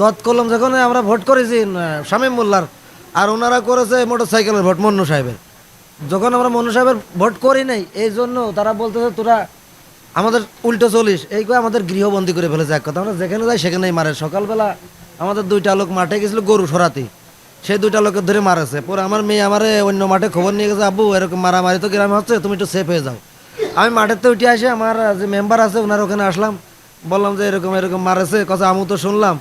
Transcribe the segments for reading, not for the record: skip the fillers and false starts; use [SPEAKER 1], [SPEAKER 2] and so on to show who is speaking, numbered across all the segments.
[SPEAKER 1] দত কলম যখন আমরা ভোট করেছি শামীম মোল্লার, আর ওনারা করেছে মোটরসাইকেলের ভোট মন্নু সাহেবের। যখন আমরা মন্নু সাহেবের ভোট করি নাই, এই জন্য তারা বলতেছে তোরা আমাদের উল্টো চলিস, এই করে আমাদের গৃহবন্দী করে ফেলেছে। এক কথা, আমরা যেখানে যাই সেখানেই মারে। সকালবেলা আমাদের দুইটা লোক মাঠে গেছিল গরু সরাতে, সেই দুইটা লোকের ধরে মারেছে। পরে আমার মেয়ে আমারে অন্য মাঠে খবর নিয়ে গেছে, আব্বু এরকম মারামারি তো গ্রামে হচ্ছে, তুমি একটু সেফ হয়ে যাও। আমি মাঠের তো উঠে আসে আমার যে মেম্বার আছে ওনার ওখানে আসলাম, বললাম যে এরকম এরকম মারেছে, কথা আমি তো শুনলাম।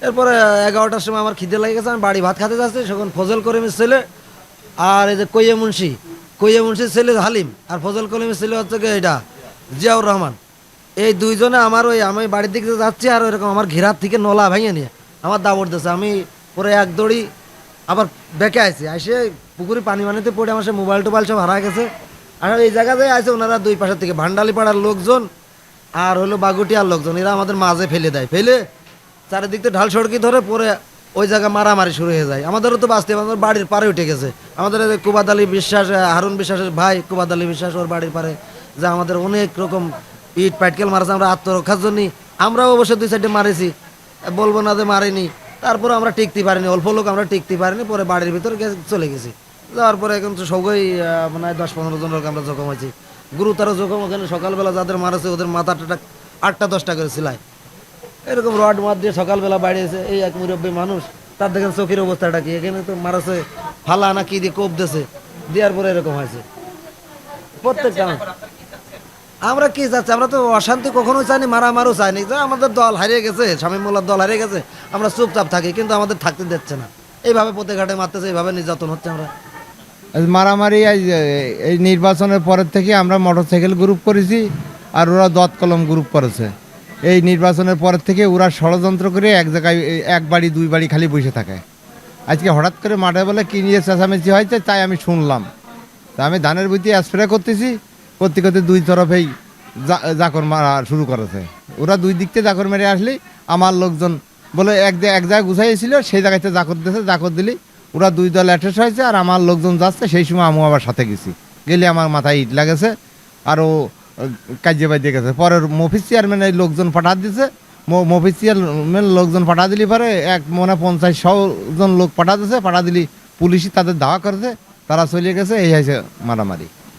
[SPEAKER 1] এরপরে 11টার সময় আমার খিদে লেগে গেছে, আমি বাড়ি ভাত খেতে যাচ্ছি, তখন ফজল করিমের ছেলে আর এই যে কইয়ে মুন্সির ছেলে হালিম, আর ফজল করিমের ছেলে হচ্ছে কি এটা জিয়াউর রহমান। এই দুইজনে আমার আমি বাড়ির দিকে যাচ্ছি, আর ওইরকম আমার ঘেরার থেকে নলা ভেঙে নিয়ে আমার দাবড় দিয়েছে। আমি পরে এক দড়ি আবার বেঁকে আইছি, আসে পুকুরে পানি পানিতে পড়ে আমার সে মোবাইল টোবাইল সব হারা গেছে। আর এই জায়গাতে আছে ওনারা দুই পাশের থেকে ভান্ডালি পাড়ার লোকজন আর হলো বাগুটিয়ার লোকজন, এরা আমাদের মাঝে ফেলে দেয়। ফেলে চারিদিক থেকে ঢাল সড়কি ধরে পরে ওই জায়গা মারামারি শুরু হয়ে যায়। আমাদেরও তো বাঁচতে, আমাদের বাড়ির পারে উঠে গেছে। আমাদের কুবাদ আলী বিশ্বাস, হারুন বিশ্বাসের ভাই কুবাদ আলী বিশ্বাস, ওর বাড়ির পারে যা আমাদের অনেক রকম ইট পাটকেল মারছে। আমরা আত্মরক্ষার জন্য আমরাও অবশ্যই দুই সাইডে মারেছি, বলবো না যে মারিনি। তারপরে আমরা টিকতে পারিনি, অল্প লোক আমরা টিকতে পারিনি, পরে বাড়ির ভিতরে চলে গেছি। যাওয়ার পরে এখন তো সবাই মানে 10-15 জন লোক আমরা জখম হয়েছি, গুরুতর জখম। ওখানে সকালবেলা যাদের মারেছে ওদের মাথাটা 8টা-10টা করে সিলাই, এরকম রড মার দিয়ে সকালবেলা বাড়িয়েছে। এই এক মুরব্বী মানুষ, তার দেখেন চোখের অবস্থাটা কি, এখানে তো মারাছে ফালা না কি দিয়ে কোপ দিয়েছে, দেওয়ার পরে এরকম হয়েছে প্রত্যেকটা। আমরা কি চাচ্ছি, আমরা তো অশান্তি কখনোই চাইনি, মারামারও চাইনি। যে আমাদের দল হারিয়ে গেছে, শামীম মোল্লার দল হারিয়ে গেছে, আমরা চুপচাপ থাকি, কিন্তু আমাদের থাকতে দিচ্ছে না। এইভাবে পথে ঘাটে মারতেছে, এইভাবে নির্যাতন হচ্ছে। আমরা
[SPEAKER 2] মারামারি এই নির্বাচনের পরের থেকে আমরা মোটরসাইকেল গ্রুপ করেছি, আর ওরা দত কলম গ্রুপ করেছে। এই নির্বাচনের পরের থেকে ওরা ষড়যন্ত্র করে এক জায়গায় এক বাড়ি দুই বাড়ি খালি বসে থাকে। আজকে হঠাৎ করে মাঠে বলে কি নিয়ে চেঁচামেচি হয়েছে, তাই আমি শুনলাম। তা আমি ধানের বইতে স্প্রে করতেছি, করতে করতে দুই তরফেই জাকর মারা শুরু করেছে। ওরা দুই দিক থেকে জাকর মেরে আসলেই আমার লোকজন বলে এক জায়গায় গুছাইছিল, সেই জায়গাতে জাকর দিয়েছে। জাকর দিলি ওরা দুই দল অ্যাটাচ হয়েছে, আর আমার লোকজন যাচ্ছে। সেই সময় আমি আবার সাথে গেছি, গেলে আমার মাথায় ইট লাগেছে, আরও কাজে বাজে গেছে। পরে মফিস চেয়ারম্যান এই লোকজন পাঠা দিয়েছে, মফিস চেয়ারম্যান লোকজন পাঠা দিলি পরে এক মনে 50-100 জন লোক পাঠা দিয়েছে। পাঠা দিলি পুলিশই তাদের দাওয়া করেছে, তারা চলে গেছে। এই হয়েছে মারামারি।